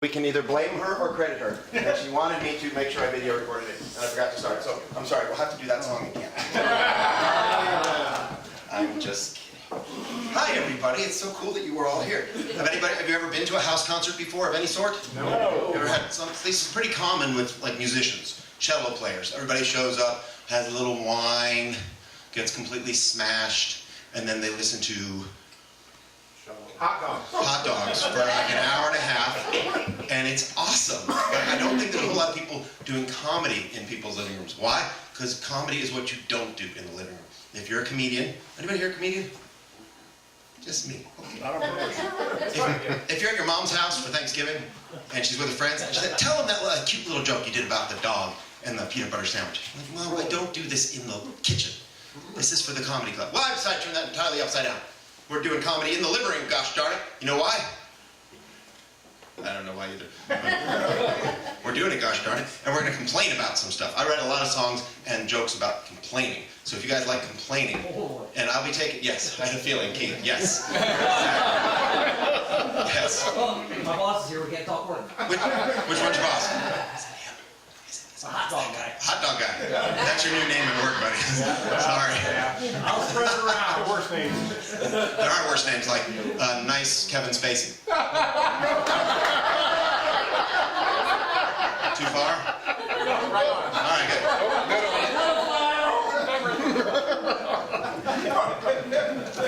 We can either blame her or credit her, and she wanted me to make sure I video recorded it, and I forgot to start, so I'm sorry, we'll have to do that song again. I'm just kidding. Hi everybody, it's so cool that you were all here. Have you ever been to a house concert before of any sort? No. You ever had some? This is pretty common with like musicians, cello players. Everybody shows up, has a little wine, gets completely smashed, and then they listen to hot dogs for like an hour and a half, and it's awesome. But I don't think there's a whole lot of people doing comedy in people's living rooms. Why? Because comedy is what you don't do in the living room. If you're a comedian, anybody here a comedian? Just me. Okay. If you're at your mom's house for Thanksgiving, and she's with her friends, and she said, tell them that cute little joke you did about the dog and the peanut butter sandwich. I'm like, Mom, I don't do this in the kitchen. This is for the comedy club. Well, I decided to turn that entirely upside down. We're doing comedy in the living room, gosh darn it. You know why? I don't know why either. We're doing it, gosh darn it. And we're going to complain about some stuff. I write a lot of songs and jokes about complaining. So if you guys like complaining, and I'll be taking, yes, I had a feeling, Keith, yes. Yes. Well, my boss is here, we can't talk work. Which one's your boss? It's a hot dog guy. Hot dog guy. That's your new name at work, buddy. Sorry. I'll spread it around. Worst names. There are worse names like nice Kevin Spacey. Too far? Right on. All right, good.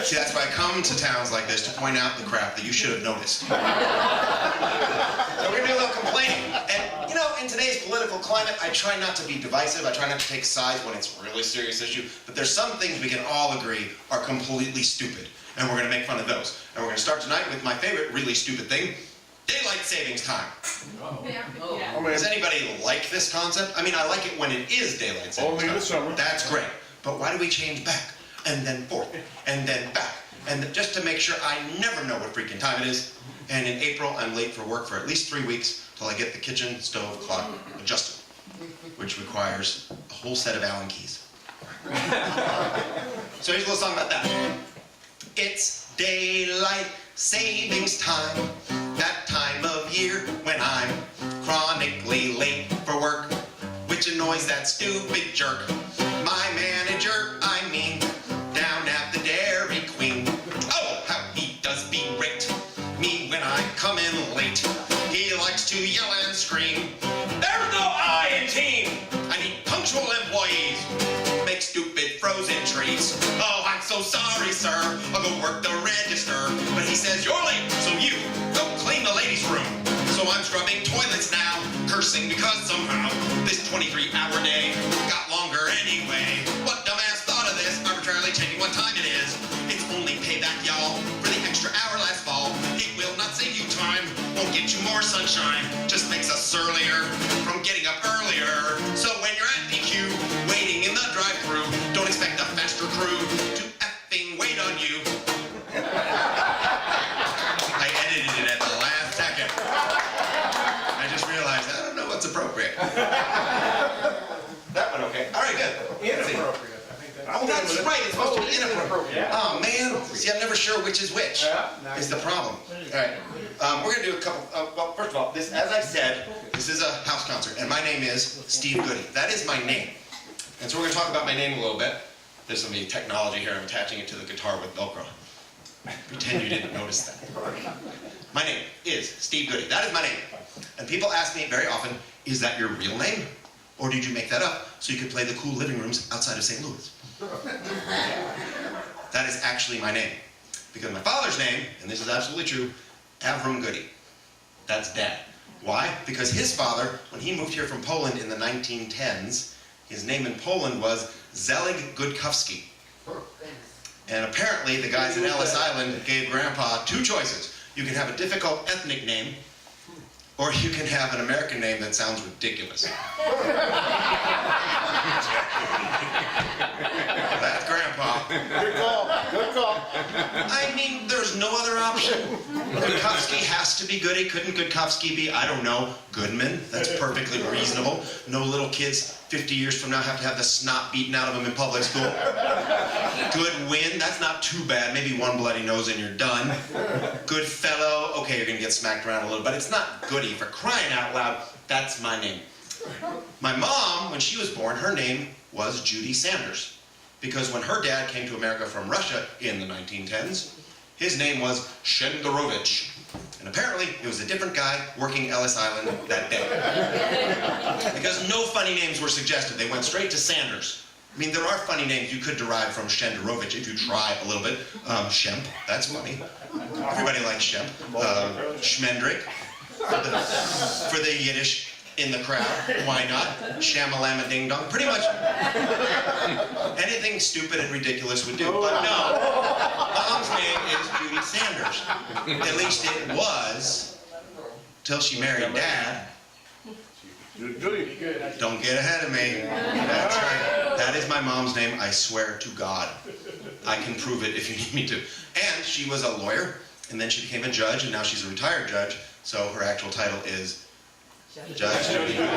See, that's why I come to towns like this to point out the crap that you should have noticed. So we're going to do a little complaining. And, you know, in today's political climate, I try not to be divisive. I try not to take sides when it's a really serious issue. But there's some things we can all agree are completely stupid. And we're going to make fun of those. And we're going to start tonight with my favorite really stupid thing, daylight savings time. Does anybody like this concept? I mean, I like it when it is daylight savings time. Only in the summer. That's great. But why do we change back? And then forth, and then back. And just to make sure I never know what freaking time it is. And in April, I'm late for work for at least 3 weeks till I get the kitchen stove clock adjusted, which requires a whole set of Allen keys. So here's a little song about that. It's daylight savings time, that time of year when I'm chronically late for work, which annoys that stupid jerk. My manager, I mean, down at the Dairy Queen. Oh, how he does berate me when I come in late. He likes to yell and scream, there's no I in team. I need punctual employees. Make stupid frozen treats. Oh, I'm so sorry, sir. I'll go work the register. But he says you're late, so you go clean the ladies' room. So I'm scrubbing toilets now, cursing because somehow this 23-hour day got longer anyway. What dumbass thought of this, arbitrarily changing what time it is? It's only payback, y'all, for the extra hour last fall. It will not save you time, won't get you more sunshine, just makes us surlier from getting up earlier. So when you're at DQ, waiting in the drive-thru, don't expect a faster crew to effing wait on you. I edited it at the last second. I just realized I don't know what's appropriate. That one okay. All right, good. Inappropriate. Oh, that's right. It's supposed to be inappropriate. Oh, man. See, I'm never sure which is which. Is the problem. All right. We're going to do a couple. Well, first of all, this, as I said, this is a house concert, and my name is Steve Goody. That is my name. And so we're going to talk about my name a little bit. There's some technology here. I'm attaching it to the guitar with Velcro. Pretend you didn't notice that. My name is Steve Goody. That is my name. And people ask me very often, is that your real name? Or did you make that up so you could play the cool living rooms outside of St. Louis? That is actually my name. Because my father's name, and this is absolutely true, Avram Goody. That's Dad. Why? Because his father, when he moved here from Poland in the 1910s, his name in Poland was Zelig Gudkowski. And apparently the guys in Ellis Island gave Grandpa two choices. You can have a difficult ethnic name, or you can have an American name that sounds ridiculous. That's Grandpa. Good call. Good call. I mean, there's no other option. Gudkowski has to be Goody. Couldn't Gudkowski be, I don't know, Goodman? That's perfectly reasonable. No little kids 50 years from now have to have the snot beaten out of them in public school. Goodwin, that's not too bad. Maybe one bloody nose and you're done. Goodfellow, okay, you're gonna get smacked around a little, but it's not Goody. For crying out loud, that's my name. My mom, when she was born, her name was Judy Sanders. Because when her dad came to America from Russia in the 1910s, his name was Shenderovich. And apparently, it was a different guy working Ellis Island that day. Because no funny names were suggested. They went straight to Sanders. I mean, there are funny names you could derive from Shenderovich if you try a little bit. Shemp, that's funny. Everybody likes Shemp. Schmendrick, for the Yiddish in the crowd. Why not? Shamalama Ding Dong. Pretty much anything stupid and ridiculous would do. But no, Mom's name is Judy Sanders. At least it was, till she married Dad. Don't get ahead of me. That's right. That is my mom's name, I swear to God. I can prove it if you need me to. And she was a lawyer, and then she became a judge, and now she's a retired judge, so her actual title is Judge Judy. I'm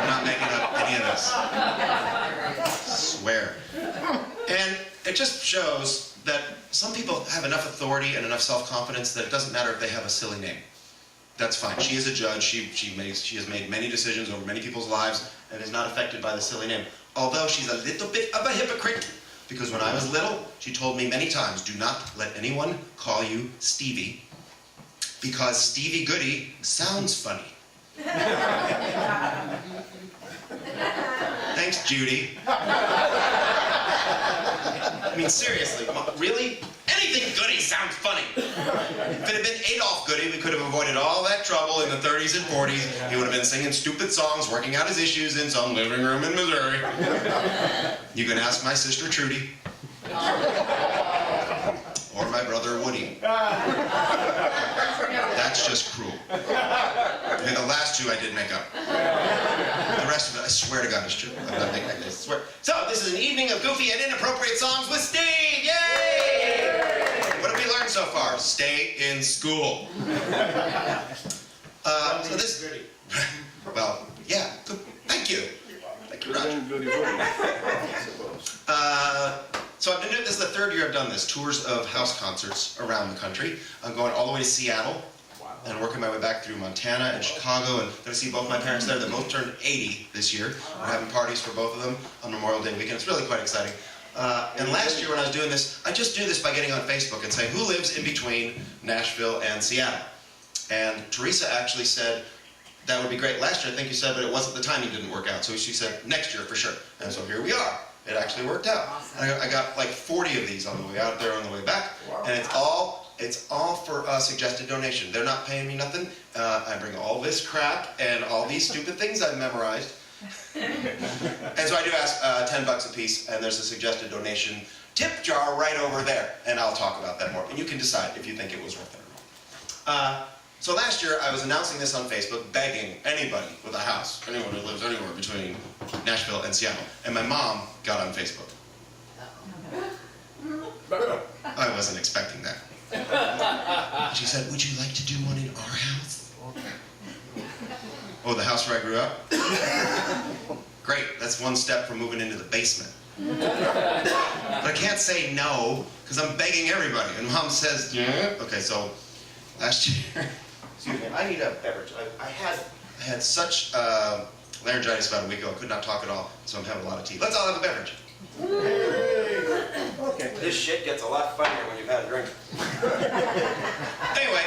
not making up any of this. Swear. And it just shows that some people have enough authority and enough self-confidence that it doesn't matter if they have a silly name. That's fine. She is a judge. She has made many decisions over many people's lives and is not affected by the silly name. Although she's a little bit of a hypocrite, because when I was little, she told me many times, do not let anyone call you Stevie, because Stevie Goody sounds funny. Thanks, Judy. I mean, seriously, really? Anything Goody sounds funny. If it had been Adolph Goody, we could have avoided all that trouble in the 30s and 40s. He would have been singing stupid songs, working out his issues in some living room in Missouri. You can ask my sister Trudy. Or my brother Woody. That's just cruel. And the last two I did make up. The rest of it, I swear to God, is true. I'm not making I swear. So, this is an evening of goofy and inappropriate songs with Steve! Yay! What have we learned so far? Stay in school. So this... Well, yeah, good. Thank you. Thank you, Roger. So I've been doing this, is the third year I've done this, tours of house concerts around the country. I'm going all the way to Seattle, and working my way back through Montana and Chicago, and going to see both my parents there. They both turned 80 this year. We're having parties for both of them on Memorial Day weekend. It's really quite exciting. And last year when I was doing this, I just do this by getting on Facebook and saying, who lives in between Nashville and Seattle? And Teresa actually said, that would be great. Last year, I think you said, but it wasn't, the timing didn't work out. So she said, next year for sure. And so here we are. It actually worked out. Awesome. I got like 40 of these on the way out there, on the way back. Wow. And it's all for a suggested donation. They're not paying me nothing. I bring all this crap and all these stupid things I've memorized. And so I do ask $10 a piece, and there's a suggested donation tip jar right over there. And I'll talk about that more. And you can decide if you think it was worth it or not. So last year, I was announcing this on Facebook, begging anybody with a house, anyone who lives anywhere between Nashville and Seattle. And my mom got on Facebook. I wasn't expecting that. She said, would you like to do one in our house? Oh, the house where I grew up? Great, that's one step from moving into the basement. But I can't say no, because I'm begging everybody. And Mom says, yeah. Okay, so last year, excuse me, I need a beverage. I had such laryngitis about a week ago, I could not talk at all, so I'm having a lot of tea. Let's all have a beverage. Okay. This shit gets a lot funnier when you've had a drink. Anyway.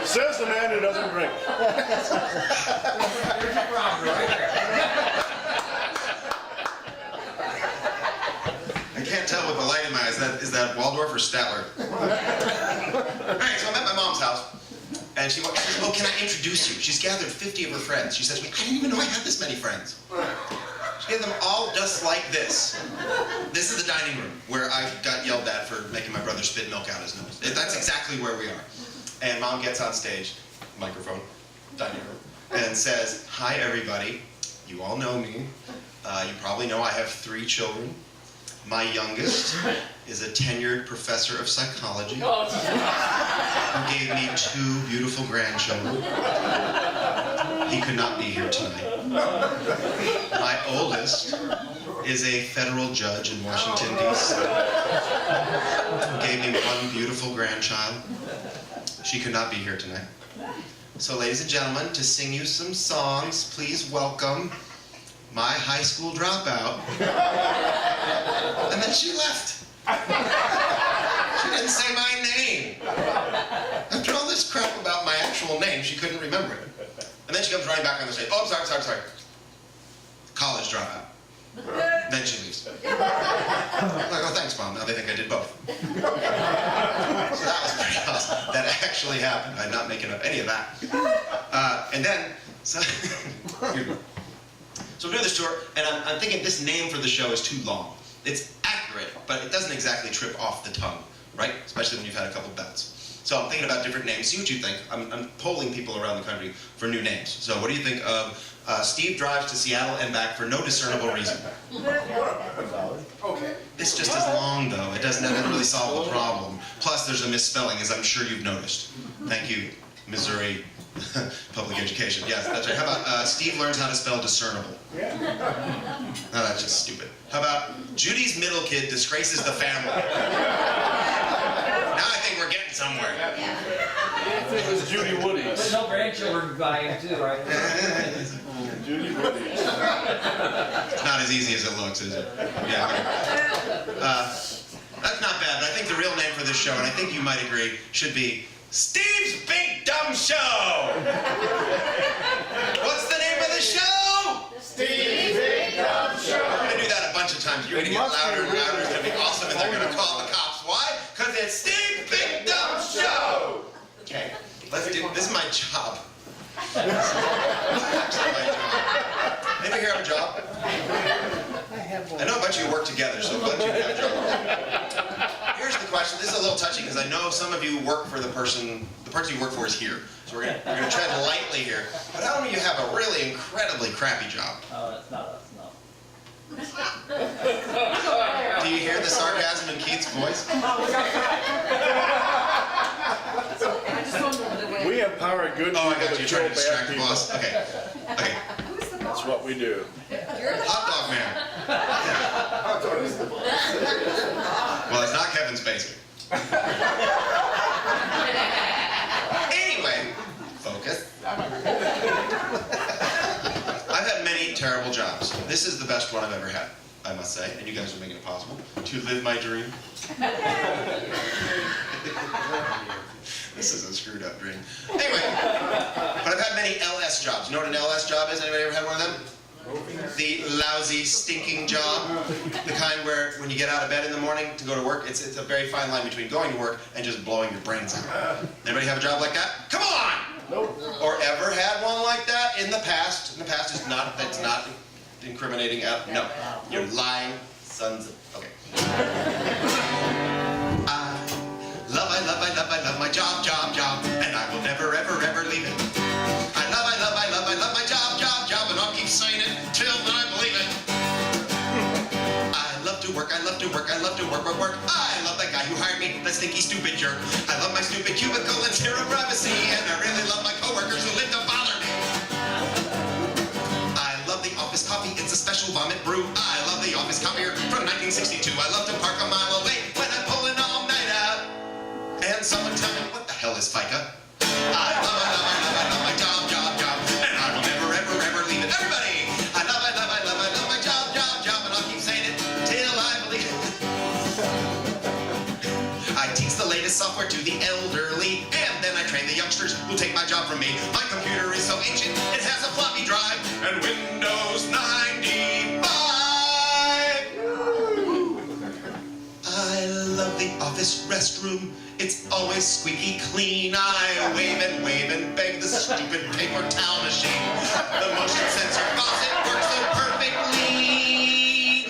Says the man who doesn't drink. There's your problem, right? I can't tell with the light in my eyes. Is that Waldorf or Statler? Alright, so I'm at my mom's house. And she says, oh, can I introduce you? She's gathered 50 of her friends. She says, I didn't even know I had this many friends. She gave them all just like this. This is the dining room where I got yelled at for making my brother spit milk out his nose. That's exactly where we are. And Mom gets on stage, microphone, dining room, and says, hi everybody, you all know me. You probably know I have 3 children. My youngest is a tenured professor of psychology who gave me 2 beautiful grandchildren. He could not be here tonight. My oldest is a federal judge in Washington, D.C. who gave me 1 beautiful grandchild. She could not be here tonight. So, ladies and gentlemen, to sing you some songs, please welcome my high school dropout. And then she left. She didn't say my name. After all this crap about my actual name, she couldn't remember it. And then she comes running back on the stage. Oh, I'm sorry. College dropout. Then she leaves. I'm like, oh, thanks, Mom. Now they think I did both. So that was pretty awesome. That actually happened. I'm not making up any of that. And then, so we're doing this tour, and I'm thinking this name for the show is too long. It's accurate, but it doesn't exactly trip off the tongue, right? Especially when you've had a couple bouts. So I'm thinking about different names. See what you think. I'm polling people around the country for new names. So what do you think of Steve drives to Seattle and back for no discernible reason? Okay. It's just as long, though. It doesn't really solve the problem. Plus, there's a misspelling, as I'm sure you've noticed. Thank you, Missouri Public Education. Yes, that's right. How about Steve learns how to spell discernible? Yeah. No, that's just stupid. How about Judy's middle kid disgraces the family? Now I think we're getting somewhere. I think it was Judy But Woody's. no grandchildren by him too, right? Judy Woody's. It's not as easy as it looks, is it? Yeah. That's not bad, but I think the real name for this show, and I think you might agree, should be Steve's Big Dumb Show! What's the name of the show? Steve's Big Dumb Show. We're gonna do that a bunch of times. You're gonna get louder and louder. It's gonna be awesome, and they're gonna call the cops. Why? Because it's Steve's Big Dumb Show! Okay, let's do, this is my job. This is actually my job. Anybody here have a job? I know a bunch of you work together, so a bunch of you have jobs. Here's the question. This is a little touchy because I know some of you work for the person you work for is here. So we're gonna tread lightly here. But how many of you have a really incredibly crappy job? Oh, that's not us, no. Do you hear the sarcasm in Keith's voice? We empower good Oh, I people got you. to You're kill trying to distract bad the people. boss. Okay. Okay. That's what we do. Hot dog man. Well, it's not Kevin Spacey. Anyway, focus. I've had many terrible jobs. This is the best one I've ever had, I must say, and you guys are making it possible to live my dream. This is a screwed up dream. Anyway, but I've had many LS jobs. You know what an LS job is? Anybody ever had one of them? The lousy, stinking job. The kind where when you get out of bed in the morning to go to work, it's a very fine line between going to work and just blowing your brains out. Anybody have a job like that? Come on! Nope. Or ever had one like that in the past? In the past is not, that's not incriminating. No. You're lying sons of, okay. I love my job, and I will never, ever, ever leave it. I love my job, and I'll keep saying it till I believe it. I love to work. I love that guy who hired me, that stinky, stupid jerk. I love my stupid cubicle and zero privacy, and I really love my coworkers who live to bother me. I love the office coffee, it's a special vomit brew. I love the office copier from 1962. I love to park a mile away when I'm pulling all night out. And someone tell me, what the hell is FICA? I love my job, and I will never, ever, ever leave it. Everybody! I love my job, and I'll keep saying it till I believe it. I teach the latest software to the elderly, and then I train the youngsters who'll take my job from me. My computer is so ancient, it has a floppy drive and Windows 95. I love the office restroom. It's always squeaky clean. I wave and beg the stupid paper towel machine. The motion sensor faucet works so perfectly.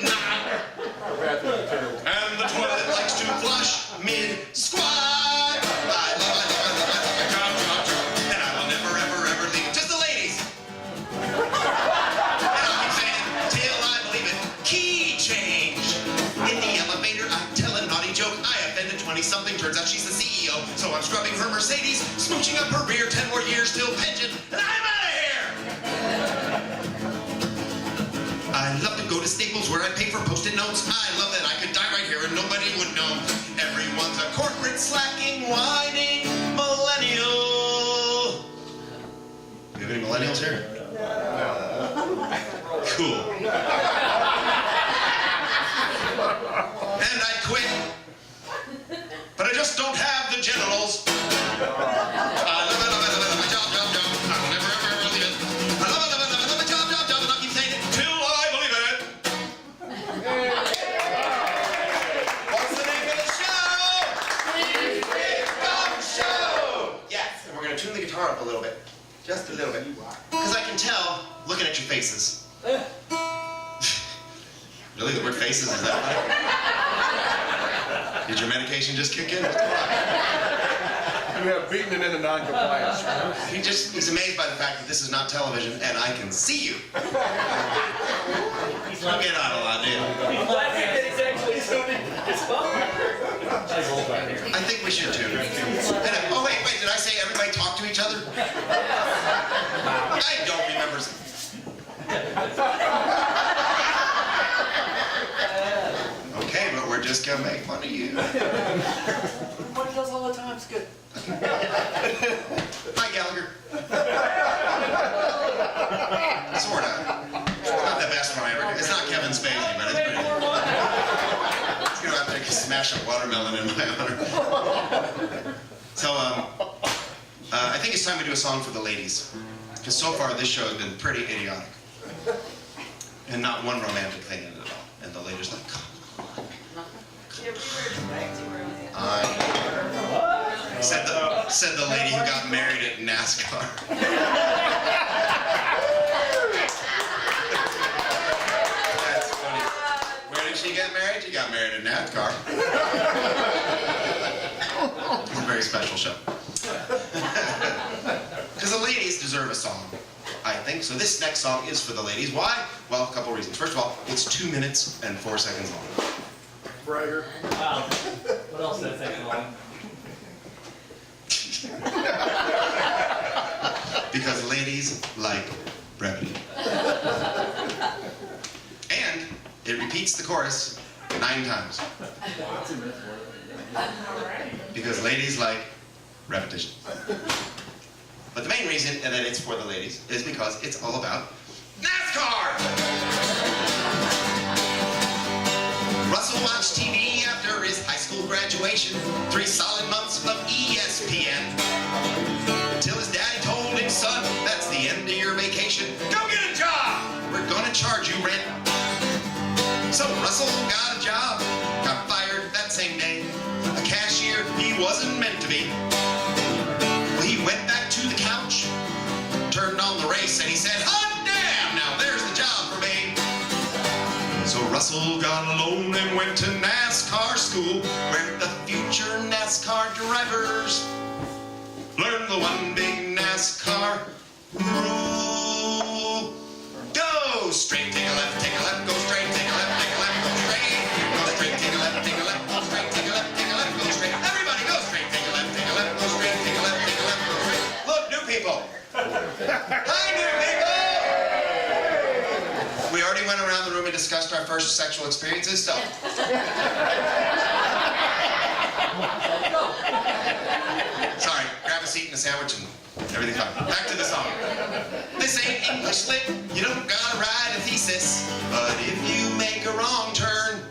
And the toilet likes to flush mid-squat. I love my job, and I will never, ever, ever leave it. Just the ladies. And I'll keep saying it till I believe it. Key change. 20-something. Turns out she's the CEO. So I'm scrubbing her Mercedes, smooching up her rear, 10 more years till pension, and I'm out of here! I love to go to Staples where I pay for Post-it notes. I love that I could die right here and nobody would know. Everyone's a corporate, slacking, whining millennial. Do you have any millennials here? Cool. And I quit. But I just don't have the genitals. I love it, my job, job, job. I'll never, ever, ever leave it. I love it, my job, job, job. And I'll keep saying it till I believe it. What's the name of the show? Steve Big Dumb Show. Yes, and we're going to tune the guitar up a little bit. Just a little bit. Because I can tell, looking at your faces. Really, the word faces, is that right? Did your medication just kick in? What's going on? You have beaten it into non-compliance. He's amazed by the fact that this is not television and I can see you. Don't get out a lot, dude. He's laughing that he's actually tuning his phone. I think we should too. Oh wait, did I say everybody talk to each other? I don't remember. Okay, but we're just gonna make fun of you. Everybody does all the time, it's good. Hi, Gallagher. Sorta. It's not the best one I ever did. It's not Kevin Spacey, but it's pretty good. It's gonna have to smash a watermelon in my honor. So, I think it's time we do a song for the ladies. Because so far this show has been pretty idiotic. And not one romantic thing in it at all. And the ladies like, come on. Said the lady who got married at NASCAR. That's funny. Where did she get married? She got married at NASCAR. It's a very special show. Because the ladies deserve a song, I think. So this next song is for the ladies. Why? Well, a couple reasons. First of all, it's 2 minutes and 4 seconds long. Bragger. Wow. What else did I take along? Because ladies like brevity. And it repeats the chorus 9 times. Because ladies like repetition. But the main reason that it's for the ladies is because it's all about NASCAR! Russell watched TV after his high school graduation, 3 solid months of ESPN. Till his daddy told him, son, that's the end of your vacation. Go get a job! We're gonna charge you rent. So Russell got a job, got fired that same day. A cashier he wasn't meant to be. Well, he went back to the couch, turned on the race, and he said, hot damn, now there's the job for me. So Russell got alone and went to NASCAR school, where the future NASCAR drivers learn the one big NASCAR rule. Go straight, take a left, go straight, take a left, go straight. Go straight, take a left, go straight, take a left, go straight. Everybody go straight, take a left, go straight, take a left, go straight. Look, new people. Hi, new people. We already went around the room and discussed our first sexual experiences, so. Sorry, grab a seat and a sandwich and everything's fine. Back to the song. This ain't English lit, you don't gotta write a thesis. But if you make a wrong turn,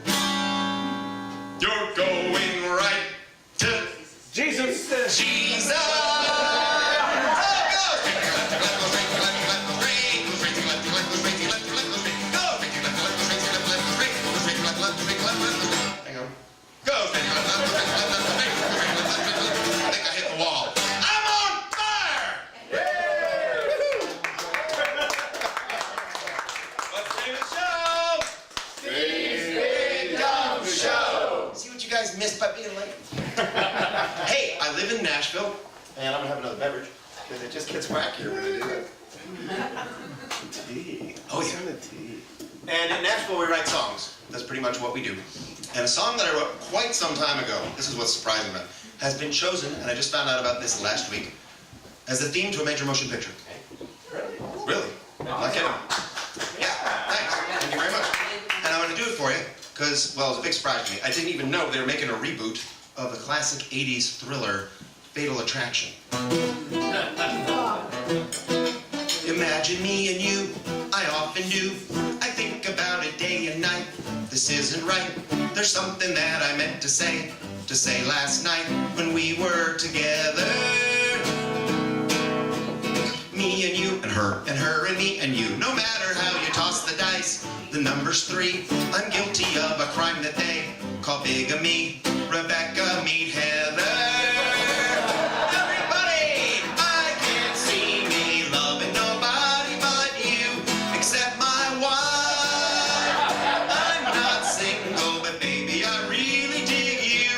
you're going right to Jesus. Jesus. Oh, go straight to left, go straight to left, go straight, go straight to left, go straight to left, go straight, go straight to left, go straight to left, go straight, go straight to left, go straight to left, go straight. Hang on. Go straight to left, go straight to left, go straight, go straight to left, go straight. I think I hit the wall. I'm on fire! What's the name of the show? Steve's Big Dumb Show. See what you guys missed by being late? Hey, I live in Nashville, and I'm gonna have another beverage, because it just gets wackier when I do that. Tea. Oh, yeah. What's in the tea? And in Nashville, we write songs. That's pretty much what we do. And a song that I wrote quite some time ago, this is what's surprising about it, has been chosen, and I just found out about this last week, as the theme to a major motion picture. Really? Not kidding. Yeah, thanks. Thank you very much. And I want to do it for you, because, well, it was a big surprise to me. I didn't even know they were making a reboot of the classic 80s thriller, Fatal Attraction. Imagine me and you, I often do. I think about it day and night. This isn't right. There's something that I meant to say last night when we were together. Me and you, and her and me and you. No matter how you toss the dice, the number's 3. I'm guilty of a crime that they call bigamy. Rebecca, meet Heather. Everybody, I can't see me loving nobody but you, except my wife. I'm not single, but baby, I really dig you.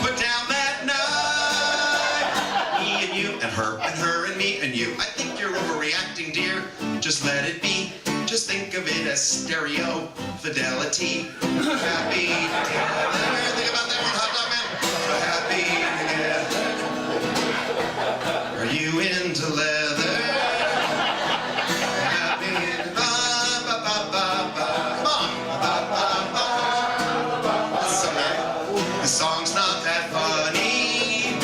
Put down that knife. Me and you, and her and me and you. I think you're overreacting, dear. Just let it be. Just think of it as stereo fidelity. Happy together. Think about that one, hot dog man. Happy together. Are you into leather? Happy ba ba ba ba ba. Come on. Ba ba ba. The song's not that funny.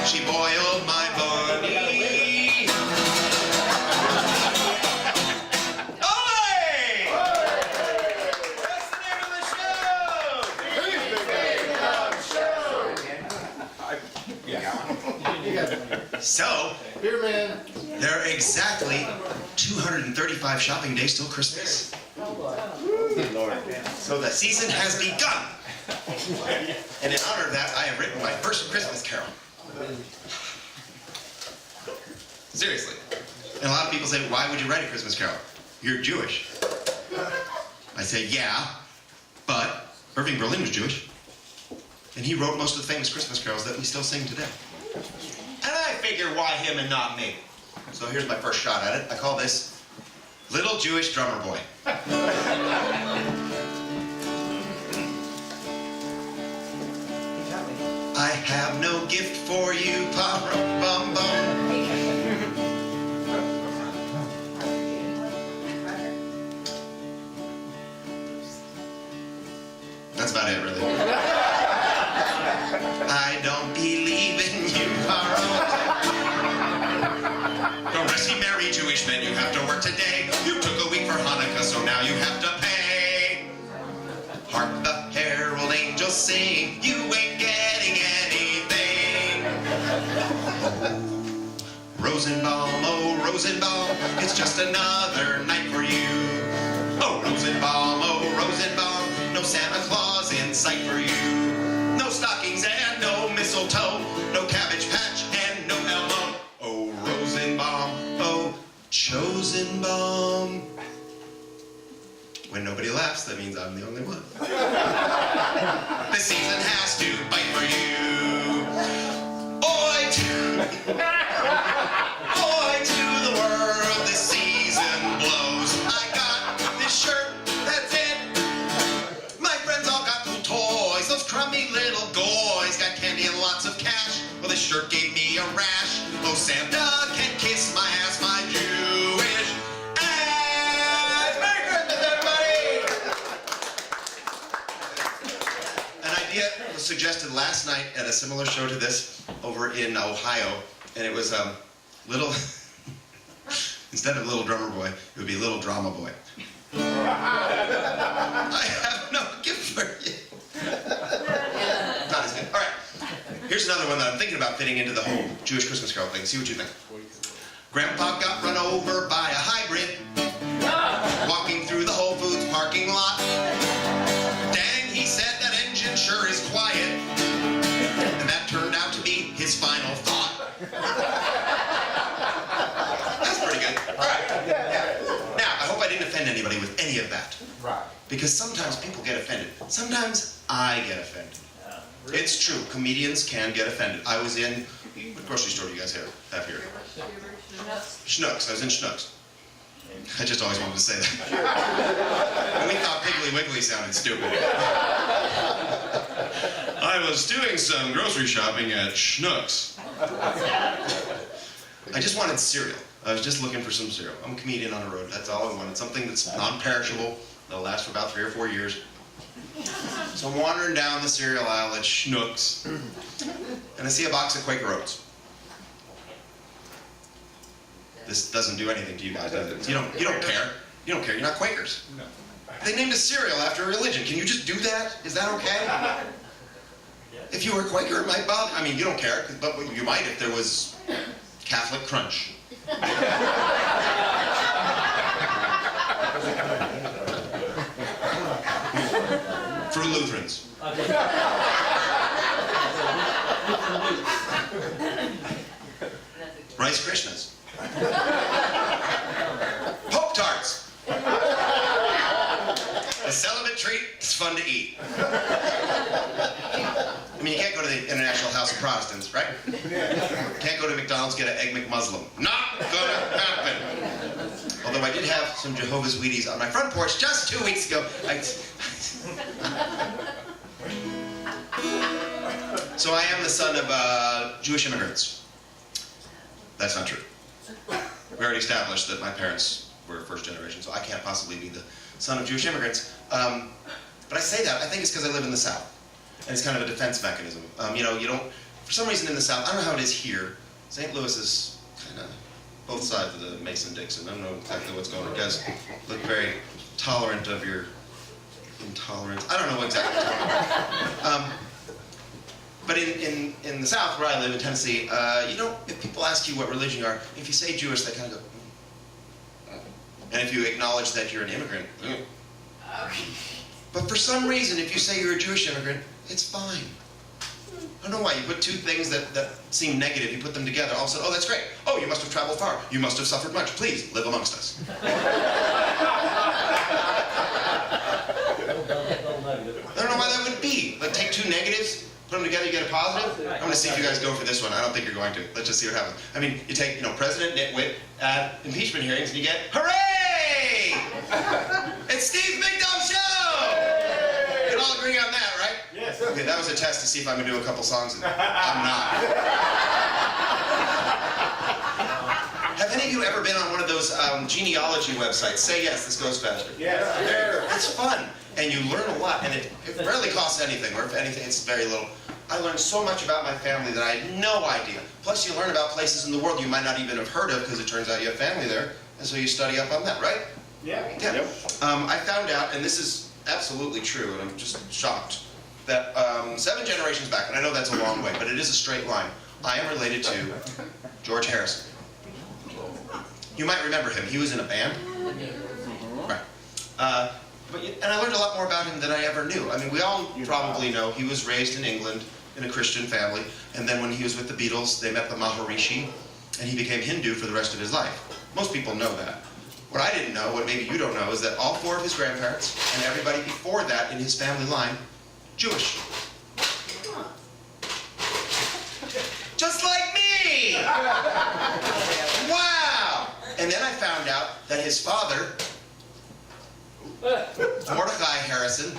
She boiled my bunny. So, Here, man. there are exactly 235 shopping days till Christmas. So the season has begun. And in honor of that, I have written my first Christmas carol. Seriously. And a lot of people say, why would you write a Christmas carol? You're Jewish. I say, yeah, but Irving Berlin was Jewish. And he wrote most of the famous Christmas carols that we still sing today. And I figure, why him and not me? So here's my first shot at it. I call this Little Jewish Drummer Boy. I have no gift for you, Papa Bum Bum. That's about it, really. I don't believe in you, Paro. Don't see marry Jewish men, you have to work today. You took a week for Hanukkah, so now you have to pay. Hark the herald angels sing, you ain't getting anything. Oh, Rosenbaum, it's just another night for you. Oh, Rosenbaum, no Santa Claus in sight for you. No stockings and no mistletoe, no Cabbage Patch and no Elmo. Oh, Rosenbaum, oh, chosen balm. When nobody laughs, that means I'm the only one. This season has to bite for you. Oi to the world, this season blows. I got this shirt, that's it. My friends all got cool toys. Those crummy little goys got candy and lots of cash. Well, this shirt gave me a rash. Oh, Santa can kiss my ass, my Jewish ass. Merry Christmas, everybody! An idea was suggested last night at a similar show to this over in Ohio, and it was little, instead of Little Drummer Boy, it would be Little Drama Boy. I have no gift for you. Not as good. All right. Here's another one that I'm thinking about fitting into the whole Jewish Christmas Carol thing. See what you think. Grandpa got run over by a hybrid walking through the Whole Foods parking lot. Dang, he said that engine sure is quiet. And that turned out to be his final thought. That's pretty good. All right. Now, I hope I didn't offend anybody with any of that. Right. Because sometimes people get offended. Sometimes I get offended. It's true, comedians can get offended. I was in, what grocery store do you guys have here? Schnucks. I was in Schnucks. I just always wanted to say that. And we thought Piggly Wiggly sounded stupid. I was doing some grocery shopping at Schnucks. I just wanted cereal. I was just looking for some cereal. I'm a comedian on the road. That's all I wanted. Something that's non-perishable, that'll last for about 3 or 4 years. So I'm wandering down the cereal aisle at Schnucks, and I see a box of Quaker Oats. This doesn't do anything to you guys, does it? You don't care. You don't care. You're not Quakers. No. They named a cereal after a religion. Can you just do that? Is that okay? If you were a Quaker, it might bother. I mean, you don't care, but you might if there was Catholic Crunch. For Lutherans. Rice Krishnas. Pope Tarts. A celibate treat, it's fun to eat. I mean, you can't go to the International House of Protestants, right? Can't go to McDonald's, get an Egg McMuslin. Not gonna happen. Although I did have some Jehovah's Wheaties on my front porch just 2 weeks ago. So I am the son of Jewish immigrants. That's not true. We already established that my parents were first generation, so I can't possibly be the son of Jewish immigrants. But I say that, I think it's because I live in the South. And it's kind of a defense mechanism. You know, you don't, for some reason in the South, I don't know how it is here. St. Louis is kind of both sides of the Mason-Dixon. I don't know exactly what's going on. You guys look very tolerant of your intolerance. I don't know exactly what's going on. But in the South, where I live in Tennessee, you don't, if people ask you what religion you are, if you say Jewish, they kind of go, and if you acknowledge that you're an immigrant, but for some reason, if you say you're a Jewish immigrant, it's fine. I don't know why. You put two things that seem negative, you put them together, all of a sudden, oh, that's great. Oh, you must have traveled far. You must have suffered much. Please, live amongst us. I don't know why that would be. Like, take two negatives, put them together, you get a positive. I'm going to see if you guys go for this one. I don't think you're going to. Let's just see what happens. I mean, you take, President Nitwit at impeachment hearings, and you get, hooray! It's Steve Big Dumb Show! We can all agree on that, right? Yes. Okay, that was a test to see if I'm going to do a couple songs, and I'm not. Have any of you ever been on one of those genealogy websites? Say yes, this goes faster. Yes. It's fun, and you learn a lot, and it rarely costs anything, or if anything, it's very little. I learned so much about my family that I had no idea. Plus, you learn about places in the world you might not even have heard of, because it turns out you have family there, and so you study up on that, right? Yeah. Yeah. I found out, and this is absolutely true, and I'm just shocked, that 7 generations back, and I know that's a long way, but it is a straight line, I am related to George Harrison. You might remember him. He was in a band. Right. And I learned a lot more about him than I ever knew. I mean, we all probably know he was raised in England in a Christian family, and then when he was with the Beatles, they met the Maharishi, and he became Hindu for the rest of his life. Most people know that. What I didn't know, what maybe you don't know, is that all 4 of his grandparents, and everybody before that in his family line, Jewish. Just like me! Wow! And then I found out that his father, Mordecai Harrison,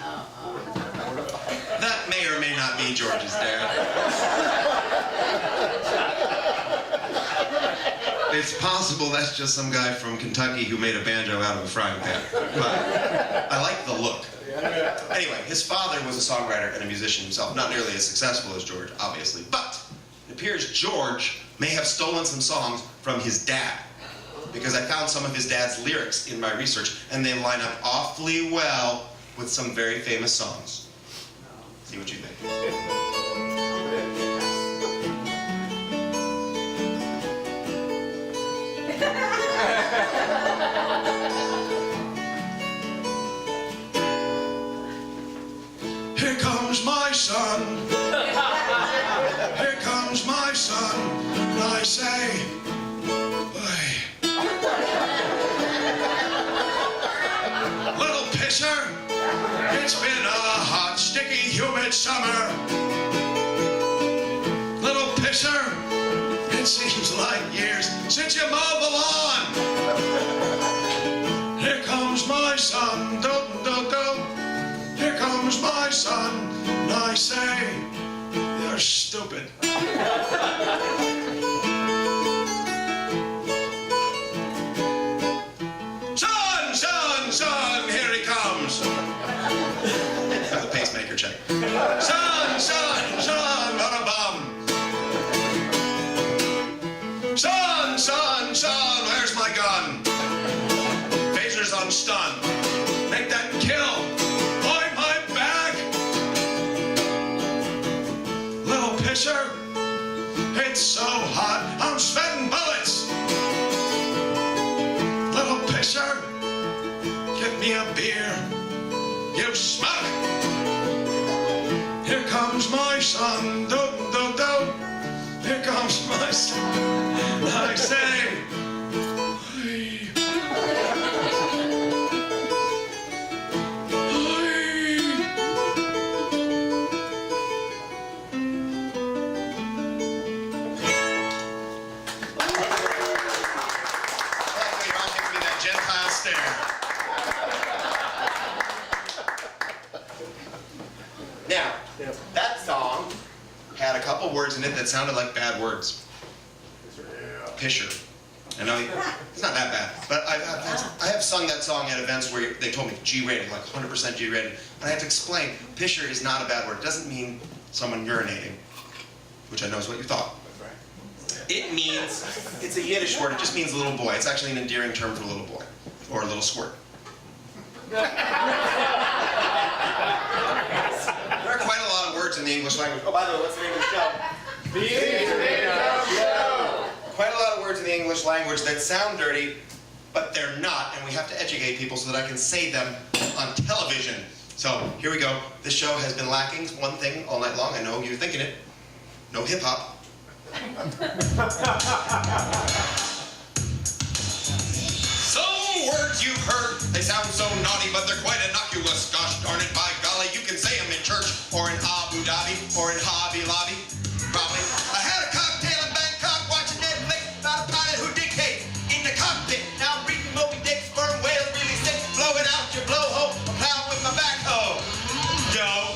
that may or may not be George's dad. It's possible that's just some guy from Kentucky who made a banjo out of a frying pan. But I like the look. Anyway, his father was a songwriter and a musician himself, not nearly as successful as George, obviously. But it appears George may have stolen some songs from his dad, because I found some of his dad's lyrics in my research, and they line up awfully well with some very famous songs. See what you think. Here comes my son. Here comes my son. And I say, little pisser, it's been a hot, sticky, humid summer. Little pisser, it seems like years since you mowed the lawn. Here comes my son, do-do-do. Here comes my son, and I say, They're stupid. Son, son, son, here he comes. Have the pacemaker check. Son, son, son, what a bum. Son, son, son, where's my gun? Phaser's on stun. Make that kill. Find my back. Little pisser, it's so hot, I'm sweating bullets. Little pisser, give me a beer, you smoke. Here comes my son, do, do, do. Here comes my son, I say. Hey. Gentile stare. Now, that song had a couple words in it that sounded like bad words. Pisher. I know it's not that bad, but I have sung that song at events where they told me G-rated, like 100% G-rated, and I have to explain, pisher is not a bad word. It doesn't mean someone urinating, which I know is what you thought. It means, it's a Yiddish word, it just means little boy. It's actually an endearing term for little boy, or a little squirt. There are quite a lot of words in the English language. Oh, by the way, what's the name of the show? Quite a lot of words in the English language that sound dirty, but they're not, and we have to educate people so that I can say them on television. So, here we go. This show has been lacking one thing all night long. I know you're thinking it. No hip-hop. Some words you've heard, they sound so naughty, but they're quite innocuous. Gosh darn it, by golly, you can say them in church, or in Abu Dhabi, or in Hobby Lobby. Probably. I had a cocktail in Bangkok watching Netflix about a pilot who dictates in the cockpit. Now I'm reading Moby Dick, sperm whales really sick, blowing out your blowhole, I'm plowing with my backhoe. Yo.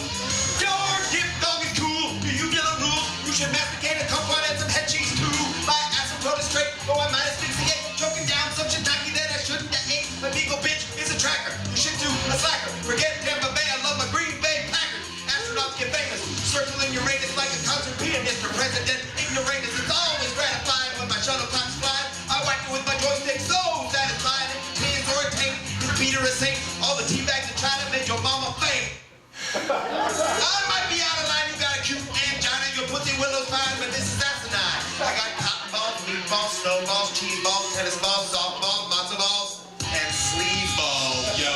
Your dip dog is cool. Do you get a rule? You should masticate a kumquat and some head cheese too. My asymptote is straight, go I minus 68, choking down some shiitake that I shouldn't have ate. My legal bitch is a tracker. You should do a slacker. Forget Tampa Bay, I love my Green Bay Packers. Astronauts get famous, circling Uranus like a concert pianist or president. Ignoramus, it's always gratifying when my shuttlecocks fly. I whack it with my joystick, so satisfied. Hands or a taint, is Peter a saint? All the teabags in China made your mama faint. I might be out of line, you got a cute angina, your pussy willow's fine, but this is asinine. I got cotton balls, meatballs, snowballs, cheese balls, tennis balls, softballs, matzo balls, and sleeve balls, yo.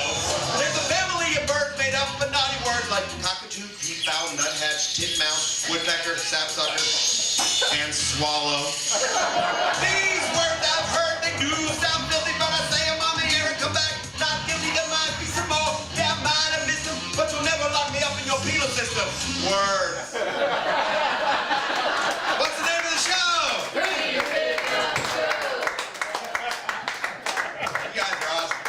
There's a family of birds made up of naughty words like cockatoo, peafowl, nuthatch, titmouse, woodpecker, sapsucker, and swallow. These words I've heard, they do sound filthy, but I say them on the air and come back not guilty. There might be some more, yeah, I might have missed them, but you'll never lock me up in your penal system. Words. What's the name of the show? You guys are awesome.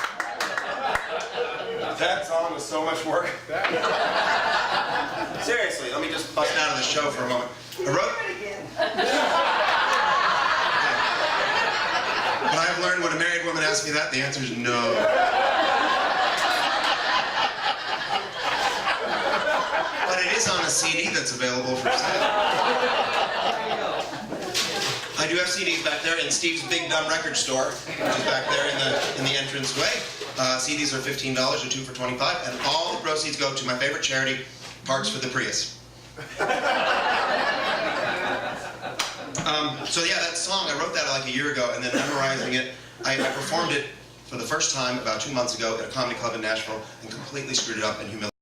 That song was so much work. Seriously, let me just bust out of the show for a moment. I wrote. But I've learned when a married woman asks me that, the answer is no. But it is on a CD that's available for sale. I do have CDs back there in Steve's Big Dumb Record Store, which is back there in the entranceway. CDs are $15 or 2 for $25, and all the proceeds go to my favorite charity, Parts for the Prius. So yeah, that song, I wrote that like a year ago, and then memorizing it, I performed it for the first time about 2 months ago at a comedy club in Nashville and completely screwed it up and humiliated